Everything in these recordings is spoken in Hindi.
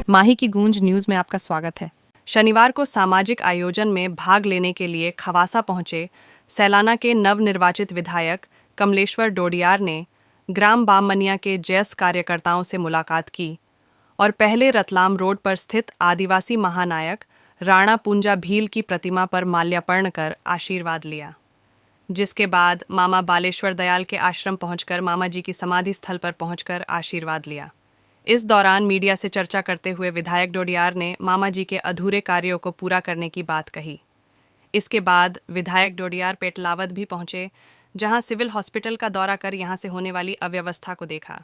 माही की गूंज न्यूज में आपका स्वागत है। शनिवार को सामाजिक आयोजन में भाग लेने के लिए खवासा पहुंचे सैलाना के नवनिर्वाचित विधायक कमलेश्वर डोडियार ने ग्राम बामनिया के जैस कार्यकर्ताओं से मुलाकात की और पहले रतलाम रोड पर स्थित आदिवासी महानायक राणा पूंजा भील की प्रतिमा पर माल्यार्पण कर आशीर्वाद लिया, जिसके बाद मामा बालेश्वर दयाल के आश्रम पहुंचकर मामा जी की समाधि स्थल पर पहुंचकर आशीर्वाद लिया। इस दौरान मीडिया से चर्चा करते हुए विधायक डोडियार ने मामा जी के अधूरे कार्यों को पूरा करने की बात कही। इसके बाद विधायक डोडियार पेटलावद भी पहुंचे, जहां सिविल हॉस्पिटल का दौरा कर यहां से होने वाली अव्यवस्था को देखा।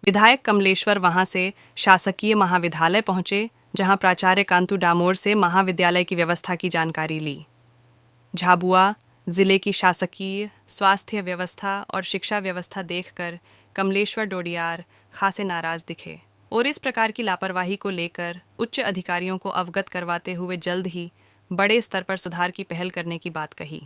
विधायक कमलेश्वर वहां से शासकीय महाविद्यालय पहुंचे, जहां प्राचार्य कांतु डामोर से महाविद्यालय की व्यवस्था की जानकारी ली। झाबुआ जिले की शासकीय स्वास्थ्य व्यवस्था और शिक्षा व्यवस्था देखकर कमलेश्वर डोडियार खासे नाराज दिखे और इस प्रकार की लापरवाही को लेकर उच्च अधिकारियों को अवगत करवाते हुए जल्द ही बड़े स्तर पर सुधार की पहल करने की बात कही।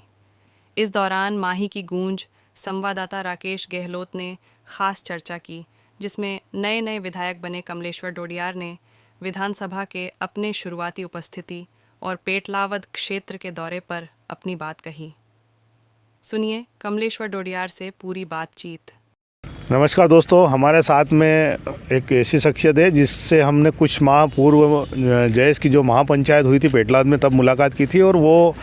इस दौरान माही की गूंज संवाददाता राकेश गहलोत ने खास चर्चा की, जिसमें नए नए विधायक बने कमलेश्वर डोडियार ने विधानसभा के अपने शुरुआती उपस्थिति और पेटलावद क्षेत्र के दौरे पर अपनी बात कही। सुनिए कमलेश्वर डोडियार से पूरी बातचीत। नमस्कार दोस्तों, हमारे साथ में एक ऐसी शख्सियत है जिससे हमने कुछ माह पूर्व जैस की जो महापंचायत हुई थी पेटलाद में तब मुलाकात की थी और वो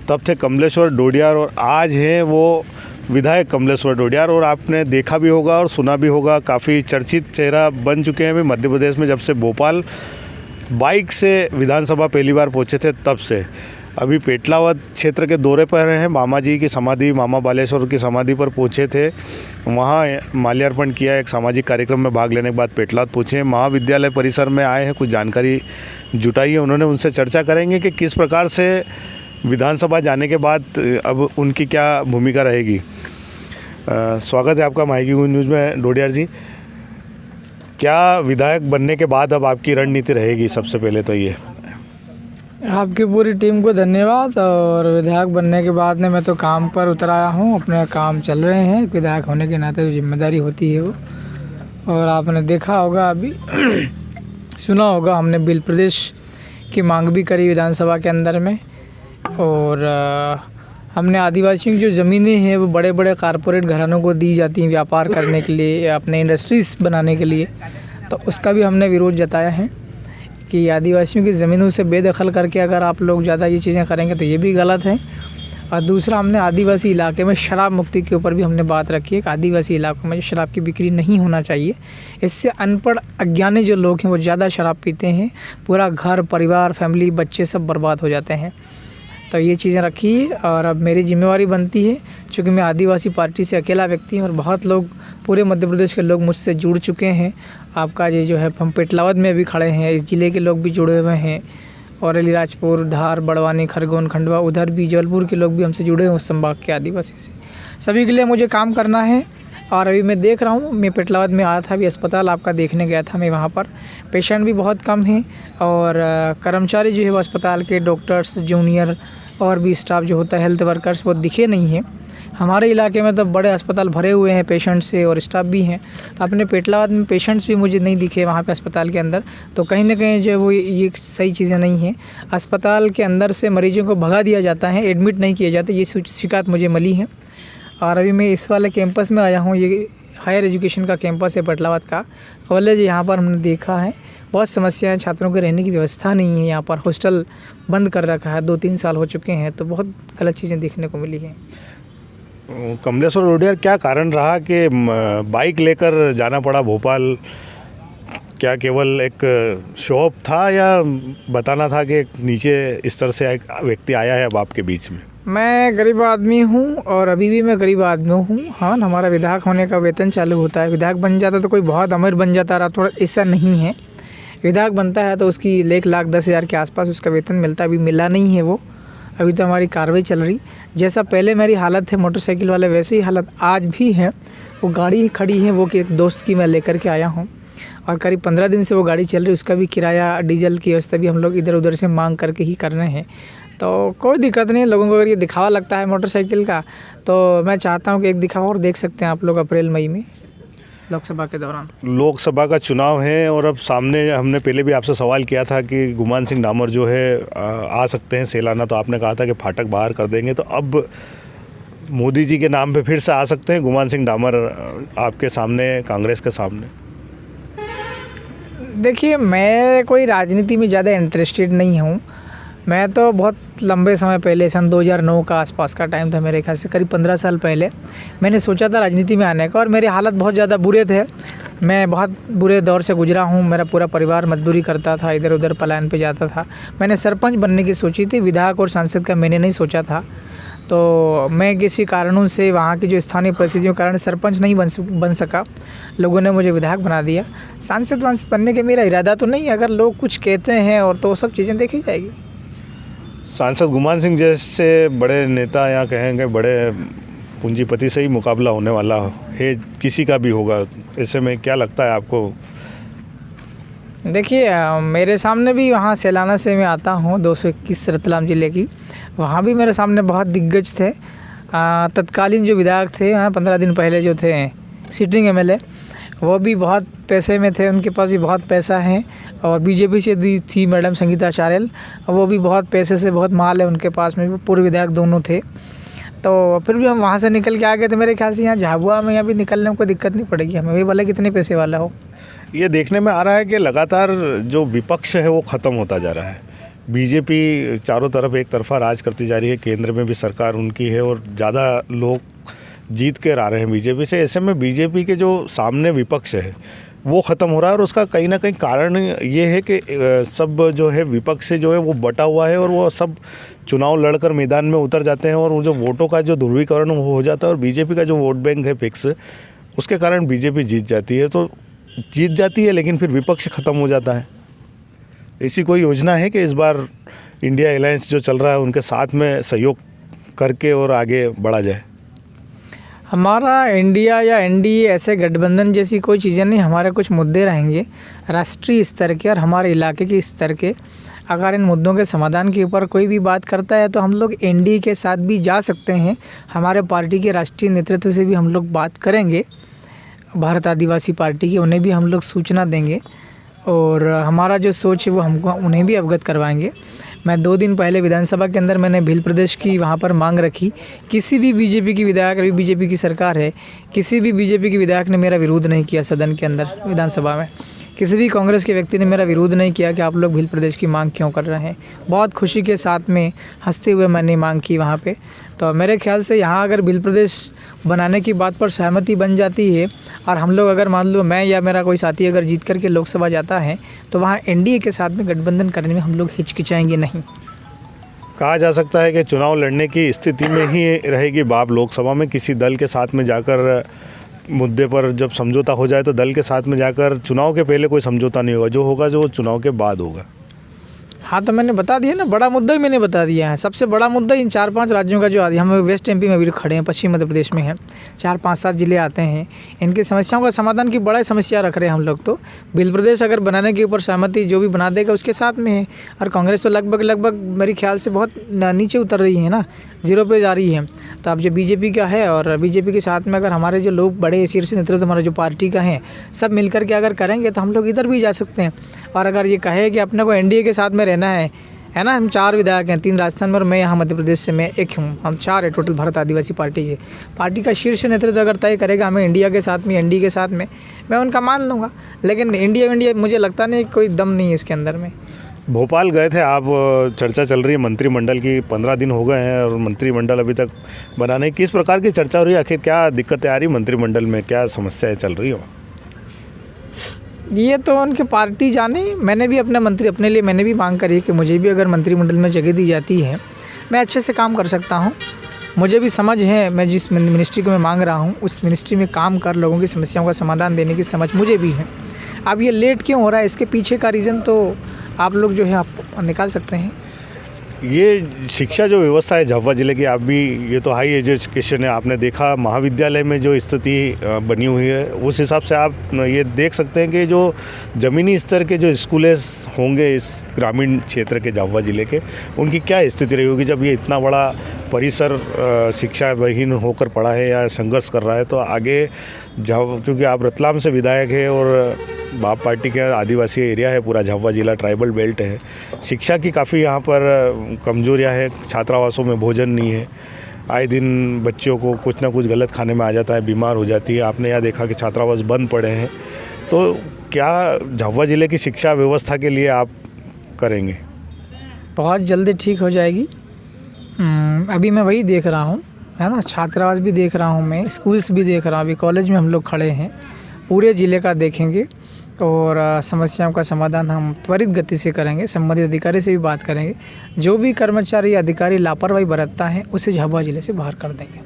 तब थे कमलेश्वर डोडियार और आज हैं वो विधायक कमलेश्वर डोडियार। और आपने देखा भी होगा और सुना भी होगा, काफ़ी चर्चित चेहरा बन चुके हैं अभी मध्य प्रदेश में। जब से भोपाल बाइक से विधानसभा पहली बार पहुँचे थे तब से अभी पेटलावद क्षेत्र के दौरे पर हैं। मामा जी की समाधि, मामा बालेश्वर की समाधि पर पहुँचे थे, वहाँ माल्यार्पण किया। एक सामाजिक कार्यक्रम में भाग लेने के बाद पेटलावद पहुँचे, महाविद्यालय परिसर में आए हैं, कुछ जानकारी जुटाई है उन्होंने। उनसे चर्चा करेंगे कि किस प्रकार से विधानसभा जाने के बाद अब उनकी क्या भूमिका रहेगी। स्वागत है आपका माही की गूंज न्यूज़ में डोडियार जी। क्या विधायक बनने के बाद अब आपकी रणनीति रहेगी? सबसे पहले तो ये आपकी पूरी टीम को धन्यवाद। और विधायक बनने के बाद में मैं तो काम पर उतर आया हूँ, अपने काम चल रहे हैं। विधायक होने के नाते जिम्मेदारी होती है वो। और आपने देखा होगा, अभी सुना होगा, हमने बिल प्रदेश की मांग भी करी विधानसभा के अंदर में। और हमने आदिवासियों की जो ज़मीनें हैं वो बड़े बड़े कारपोरेट घरानों को दी जाती हैं व्यापार करने के लिए या अपने इंडस्ट्रीज़ बनाने के लिए, तो उसका भी हमने विरोध जताया है कि आदिवासियों की ज़मीनों से बेदखल करके अगर आप लोग ज़्यादा ये चीज़ें करेंगे तो ये भी गलत है। और दूसरा, हमने आदिवासी इलाके में शराब मुक्ति के ऊपर भी हमने बात रखी है कि आदिवासी इलाकों में शराब की बिक्री नहीं होना चाहिए। इससे अनपढ़ अज्ञानी जो लोग हैं वो ज़्यादा शराब पीते हैं, पूरा घर परिवार फैमिली बच्चे सब बर्बाद हो जाते हैं। तो ये चीज़ें रखी। और अब मेरी जिम्मेवारी बनती है, चूँकि मैं आदिवासी पार्टी से अकेला व्यक्ति हूँ और बहुत लोग पूरे मध्य प्रदेश के लोग मुझसे जुड़ चुके हैं। आपका ये जो है, हम पेटलावद में भी खड़े हैं, इस ज़िले के लोग भी जुड़े हुए हैं, और अलीराजपुर, धार, बड़वानी, खरगोन, खंडवा, उधर भी जबलपुर के लोग भी हमसे जुड़े हैं उस संभाग के आदिवासी से। सभी के लिए मुझे काम करना है। और अभी मैं देख रहा हूँ, मैं पेटलावद में आया था, अभी अस्पताल आपका देखने गया था मैं, वहाँ पर पेशेंट भी बहुत कम हैं और कर्मचारी जो है वो अस्पताल के डॉक्टर्स, जूनियर और भी स्टाफ जो होता है हेल्थ वर्कर्स, वो दिखे नहीं हैं। हमारे इलाके में तो बड़े अस्पताल भरे हुए हैं पेशेंट से और स्टाफ भी हैं। अपने पेटलावद में पेशेंट्स भी मुझे नहीं दिखे वहाँ पे अस्पताल के अंदर। तो कहीं ना कहीं जो है वो ये सही चीज़ें नहीं हैं। अस्पताल के अंदर से मरीजों को भगा दिया जाता है, एडमिट नहीं किए जाते, ये शिकायत मुझे मिली है। और अभी मैं इस वाले कैंपस में आया हूँ, ये हायर एजुकेशन का कैंपस है पेटलावद का कॉलेज। यहाँ पर हमने देखा है बहुत समस्याएं, छात्रों के रहने की व्यवस्था नहीं है, यहाँ पर हॉस्टल बंद कर रखा है, 2-3 साल हो चुके हैं, तो बहुत गलत चीज़ें देखने को मिली हैं। कमलेश्वर डोडियार, क्या कारण रहा कि बाइक लेकर जाना पड़ा भोपाल? क्या केवल एक शो ऑफ था या बताना था कि नीचे इस तरह से एक व्यक्ति आया है अब आपके बीच में? मैं गरीब आदमी हूँ और अभी भी मैं गरीब आदमी हूँ। हाँ, हमारा विधायक होने का वेतन चालू होता है। विधायक बन जाता तो कोई बहुत अमीर बन जाता रहा, थोड़ा ऐसा नहीं है। विधायक बनता है तो उसकी 1,10,000 के आसपास उसका वेतन मिलता है। अभी मिला नहीं है वो, अभी तो हमारी कार्रवाई चल रही। जैसा पहले मेरी हालत है मोटरसाइकिल वाले, वैसे ही हालत आज भी है। वो गाड़ी खड़ी है, वो कि एक दोस्त की मैं लेकर के आया हूँ और करीब 15 दिन से वो गाड़ी चल रही है। उसका भी किराया, डीजल की व्यवस्था भी हम लोग इधर उधर से मांग करके ही कर रहे हैं। तो कोई दिक्कत नहीं है। लोगों को अगर ये दिखावा लगता है मोटरसाइकिल का, तो मैं चाहता हूँ कि एक दिखावा और देख सकते हैं आप लोग अप्रैल मई में। लोकसभा के दौरान। लोकसभा का चुनाव है और अब सामने हमने पहले भी आपसे सवाल किया था कि गुमान सिंह डामर जो है आ सकते हैं सेलाना, तो आपने कहा था कि फाटक बाहर कर देंगे। तो अब मोदी जी के नाम पे फिर से आ सकते हैं गुमान सिंह डामर आपके सामने, कांग्रेस के सामने? देखिए, मैं कोई राजनीति में ज़्यादा इंटरेस्टेड नहीं हूँ। मैं तो बहुत लंबे समय पहले, सन 2009 का आसपास का टाइम था मेरे ख्याल से, करीब 15 साल पहले मैंने सोचा था राजनीति में आने का, और मेरे हालत बहुत ज़्यादा बुरे थे। मैं बहुत बुरे दौर से गुजरा हूँ। मेरा पूरा परिवार मजदूरी करता था, इधर उधर पलायन पे जाता था। मैंने सरपंच बनने की सोची थी, विधायक और सांसद का मैंने नहीं सोचा था। तो मैं किसी कारणों से, वहाँ की जो स्थानीय परिस्थितियों के कारण सरपंच नहीं बन सका। लोगों ने मुझे विधायक बना दिया। सांसद वांसद बनने के मेरा इरादा तो नहीं है, अगर लोग कुछ कहते हैं और तो सब चीज़ें देखी जाएगी। सांसद गुमान सिंह जैसे बड़े नेता, या कहेंगे बड़े पूंजीपति से ही मुकाबला होने वाला है, किसी का भी होगा। ऐसे में क्या लगता है आपको? देखिए, मेरे सामने भी वहाँ सेलाना से मैं आता हूँ, 221 रतलाम ज़िले की, वहाँ भी मेरे सामने बहुत दिग्गज थे। तत्कालीन जो विधायक थे वहाँ 15 दिन पहले जो थे सिटिंग एमएलए, वो भी बहुत पैसे में थे, उनके पास भी बहुत पैसा है। और बीजेपी से दी थी मैडम संगीता चारेल, वो भी बहुत पैसे से, बहुत माल है उनके पास में, पूर्व विधायक दोनों थे। तो फिर भी हम वहाँ से निकल के आ गए। तो मेरे ख्याल से यहाँ झाबुआ में यहाँ भी निकलने में कोई दिक्कत नहीं पड़ेगी हमें, वही भले कितने पैसे वाला हो। ये देखने में आ रहा है कि लगातार जो विपक्ष है वो ख़त्म होता जा रहा है। बीजेपी चारों तरफ एक तरफा राज करती जा रही है, केंद्र में भी सरकार उनकी है और ज़्यादा लोग जीत कर आ रहे हैं बीजेपी से। ऐसे में बीजेपी के जो सामने विपक्ष है वो ख़त्म हो रहा है, और उसका कहीं ना कहीं कारण ये है कि सब जो है विपक्ष से जो है वो बटा हुआ है, और वो सब चुनाव लड़कर मैदान में उतर जाते हैं, और वो जो वोटों का जो ध्रुवीकरण वो हो जाता है, और बीजेपी का जो वोट बैंक है फिक्स, उसके कारण बीजेपी जीत जाती है। तो जीत जाती है लेकिन फिर विपक्ष ख़त्म हो जाता है। ऐसी कोई योजना है कि इस बार इंडिया अलायंस जो चल रहा है उनके साथ में सहयोग करके और आगे बढ़ा जाए? हमारा इंडिया या एनडीए ऐसे गठबंधन जैसी कोई चीज़ें नहीं। हमारे कुछ मुद्दे रहेंगे राष्ट्रीय स्तर के और हमारे इलाके के स्तर के। अगर इन मुद्दों के समाधान के ऊपर कोई भी बात करता है तो हम लोग एनडीए के साथ भी जा सकते हैं। हमारे पार्टी के राष्ट्रीय नेतृत्व से भी हम लोग बात करेंगे, भारत आदिवासी पार्टी की, उन्हें भी हम लोग सूचना देंगे, और हमारा जो सोच है वो हमको उन्हें भी अवगत करवाएंगे। मैं 2 दिन पहले विधानसभा के अंदर मैंने भील प्रदेश की वहाँ पर मांग रखी। किसी भी बीजेपी की विधायक, अभी बीजेपी की सरकार है, किसी भी बीजेपी के विधायक ने मेरा विरोध नहीं किया सदन के अंदर, विधानसभा में। किसी भी कांग्रेस के व्यक्ति ने मेरा विरोध नहीं किया कि आप लोग भील प्रदेश की मांग क्यों कर रहे हैं। बहुत खुशी के साथ में हंसते हुए मैंने मांग की वहाँ पे। तो मेरे ख्याल से यहाँ अगर भील प्रदेश बनाने की बात पर सहमति बन जाती है, और हम लोग अगर मान लो मैं या मेरा कोई साथी अगर जीत करके लोकसभा जाता है, तो वहाँ एनडीए के साथ में गठबंधन करने में हम लोग हिचकिचाएंगे नहीं। कहा जा सकता है कि चुनाव लड़ने की स्थिति में ही रहेगी बाप लोकसभा में, किसी दल के साथ में जाकर मुद्दे पर जब समझौता हो जाए तो दल के साथ में जाकर, चुनाव के पहले कोई समझौता नहीं होगा, जो होगा जो चुनाव के बाद होगा। हाँ, तो मैंने बता दिया ना, बड़ा मुद्दा ही मैंने बता दिया है। सबसे बड़ा मुद्दा इन 4-5 राज्यों का जो आदि, हम वेस्ट एमपी में भी खड़े हैं, पश्चिम मध्य प्रदेश में हैं, 4-5-7 जिले आते हैं। इनकी समस्याओं का समाधान की बड़ा समस्या रख रहे हैं हम लोग। तो भील प्रदेश अगर बनाने के ऊपर सहमति जो भी बना देगा उसके साथ में है। और कांग्रेस तो लगभग मेरे ख्याल से बहुत नीचे उतर रही है ना, 0 पे जा रही है। तो अब जो बीजेपी का है, और बीजेपी के साथ में अगर हमारे जो लोग बड़े शीर्ष नेतृत्व हमारा जो पार्टी का है, सब मिलकर के अगर करेंगे तो हम लोग इधर भी जा सकते हैं। और अगर ये कहे कि अपने को एनडीए के साथ में रहना है ना, हम 4 विधायक हैं, 3 राजस्थान में और मैं यहाँ मध्य प्रदेश से मैं एक हूँ, हम 4 है टोटल भारत आदिवासी पार्टी के। पार्टी का शीर्ष नेतृत्व अगर तय करेगा हमें इंडिया के साथ में, एनडीए के साथ में, मैं उनका मान लूँगा। लेकिन इंडिया मुझे लगता नहीं, कोई दम नहीं है इसके अंदर में। भोपाल गए थे आप, चर्चा चल रही है मंत्रिमंडल की, 15 दिन हो गए हैं और मंत्रिमंडल अभी तक बना नहीं। किस प्रकार की चर्चा हो रही है, आखिर क्या दिक्कतें आ रही मंत्रिमंडल में, क्या समस्याएं चल रही हो? ये तो उनकी पार्टी जाने। मैंने भी अपने लिए मैंने भी मांग करी कि मुझे भी अगर मंत्रिमंडल में जगह दी जाती है, मैं अच्छे से काम कर सकता हूँ। मुझे भी समझ है, मैं जिस मिनिस्ट्री को मैं मांग रहा हूँ उस मिनिस्ट्री में काम कर लोगों की समस्याओं का समाधान देने की समझ मुझे भी है। अब ये लेट क्यों हो रहा है, इसके पीछे का रीज़न तो आप लोग जो है आप निकाल सकते हैं। ये शिक्षा जो व्यवस्था है झाबुआ ज़िले की, आप भी, ये तो हाई एजुकेशन है, आपने देखा महाविद्यालय में जो स्थिति बनी हुई है, उस हिसाब से आप ये देख सकते हैं कि जो ज़मीनी स्तर के जो स्कूलें होंगे इस ग्रामीण क्षेत्र के झाबुआ ज़िले के, उनकी क्या स्थिति रही होगी जब ये इतना बड़ा परिसर शिक्षा विहीन होकर पड़ा है या संघर्ष कर रहा है? तो आगे जब, क्योंकि आप रतलाम से विधायक है और बाप पार्टी के आदिवासी एरिया है, पूरा झाबुआ ज़िला ट्राइबल बेल्ट है, शिक्षा की काफ़ी यहाँ पर कमजोरियाँ हैं, छात्रावासों में भोजन नहीं है, आए दिन बच्चों को कुछ ना कुछ गलत खाने में आ जाता है, बीमार हो जाती है। आपने यहाँ देखा कि छात्रावास बंद पड़े हैं, तो क्या झाबुआ ज़िले की शिक्षा व्यवस्था के लिए आप करेंगे? बहुत जल्दी ठीक हो जाएगी। अभी मैं वही देख रहा हूँ, है ना, छात्रावास भी देख रहा हूँ मैं, स्कूल्स भी देख रहा हूँ। अभी कॉलेज में हम लोग खड़े हैं, पूरे ज़िले का देखेंगे और समस्याओं का समाधान हम त्वरित गति से करेंगे। संबंधित अधिकारी से भी बात करेंगे, जो भी कर्मचारी या अधिकारी लापरवाही बरतता है उसे झाबुआ ज़िले से बाहर कर देंगे।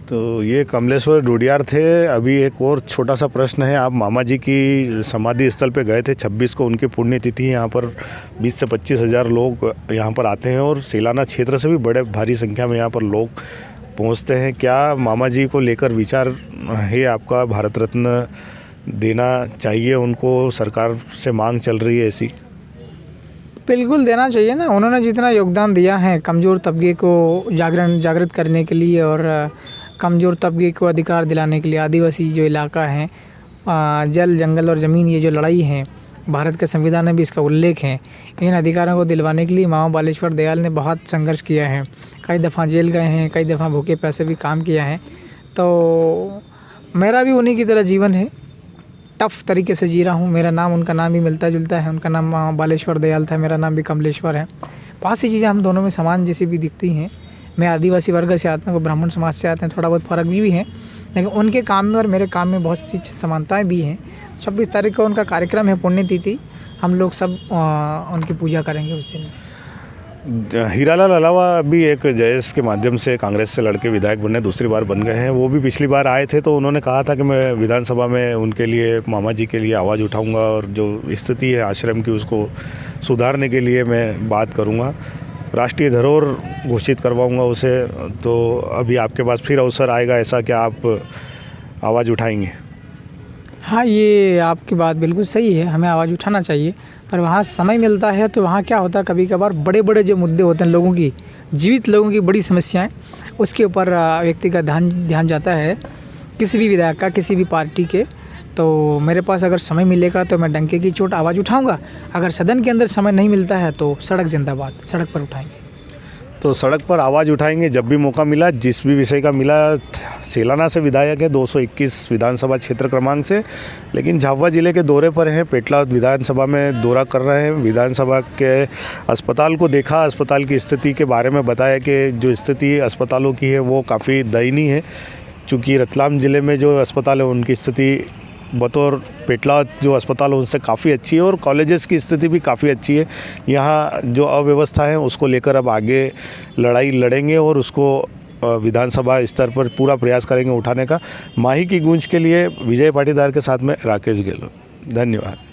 तो ये कमलेश्वर डोडियार थे। अभी एक और छोटा सा प्रश्न है, आप मामा जी की समाधि स्थल पे गए थे 26 को, उनकी पुण्यतिथि, यहाँ पर 20 से 25 हज़ार लोग यहाँ पर आते हैं और सेलाना क्षेत्र से भी बड़े भारी संख्या में यहाँ पर लोग पहुँचते हैं। क्या मामा जी को लेकर विचार है आपका, भारत रत्न देना चाहिए उनको, सरकार से मांग चल रही है ऐसी? बिल्कुल देना चाहिए ना, उन्होंने जितना योगदान दिया है कमज़ोर तबके को जागृत करने के लिए और कमज़ोर तबके को अधिकार दिलाने के लिए, आदिवासी जो इलाका है, जल जंगल और ज़मीन, ये जो लड़ाई है, भारत के संविधान में भी इसका उल्लेख है। इन अधिकारों को दिलवाने के लिए मामा बालेश्वर दयाल ने बहुत संघर्ष किया है, कई दफ़ा जेल गए हैं, कई दफ़ा भूखे पैसे भी काम किया है। तो मेरा भी उन्हीं की तरह जीवन है, टफ़ तरीके से जी रहा हूँ। मेरा नाम उनका नाम भी मिलता जुलता है, उनका नाम मामा बालेश्वर दयाल था, मेरा नाम भी कमलेश्वर है। बहुत सी चीज़ें हम दोनों में समान जैसी भी दिखती हैं। मैं आदिवासी वर्ग से आता हूँ, वो ब्राह्मण समाज से आते हैं, थोड़ा बहुत फ़र्क भी है, लेकिन उनके काम में और मेरे काम में बहुत सी समानताएं भी हैं। 26 तारीख को उनका कार्यक्रम है, पुण्यतिथि, हम लोग सब उनकी पूजा करेंगे उस दिन। हीरालाल अलावा भी एक जयेश के माध्यम से कांग्रेस से लड़के विधायक बने, दूसरी बार बन गए हैं। वो भी पिछली बार आए थे तो उन्होंने कहा था कि मैं विधानसभा में उनके लिए, मामा जी के लिए आवाज़ उठाऊंगा और जो स्थिति है आश्रम की उसको सुधारने के लिए मैं बात करूंगा, राष्ट्रीय धरोहर घोषित करवाऊंगा उसे। तो अभी आपके पास फिर अवसर आएगा ऐसा, क्या आप आवाज़ उठाएंगे? हाँ, ये आपकी बात बिल्कुल सही है, हमें आवाज़ उठाना चाहिए, पर वहाँ समय मिलता है तो वहाँ क्या होता है, कभी कभार बड़े बड़े जो मुद्दे होते हैं, लोगों की, जीवित लोगों की बड़ी समस्याएं, उसके ऊपर व्यक्ति का ध्यान जाता है, किसी भी विधायक का, किसी भी पार्टी के। तो मेरे पास अगर समय मिलेगा तो मैं डंके की चोट आवाज़ उठाऊंगा। अगर सदन के अंदर समय नहीं मिलता है तो सड़क जिंदाबाद, सड़क पर उठाएंगे। तो सड़क पर आवाज़ उठाएंगे जब भी मौका मिला, जिस भी विषय का मिला। सेलाना से विधायक है 221 विधानसभा क्षेत्र क्रमांक से, लेकिन झाबुआ ज़िले के दौरे पर हैं, पेटला विधानसभा में दौरा कर रहे हैं। विधानसभा के अस्पताल को देखा, अस्पताल की स्थिति के बारे में बताया कि जो स्थिति अस्पतालों की है वो काफ़ी दयनीय है, चूँकि रतलाम ज़िले में जो अस्पताल है उनकी स्थिति बतौर पेटला जो अस्पताल है उनसे काफ़ी अच्छी है और कॉलेजेस की स्थिति भी काफ़ी अच्छी है। यहाँ जो अव्यवस्था है उसको लेकर अब आगे लड़ाई लड़ेंगे और उसको विधानसभा स्तर पर पूरा प्रयास करेंगे उठाने का। माही की गूंज के लिए विजय पाटीदार के साथ में राकेश गेहलोत। धन्यवाद।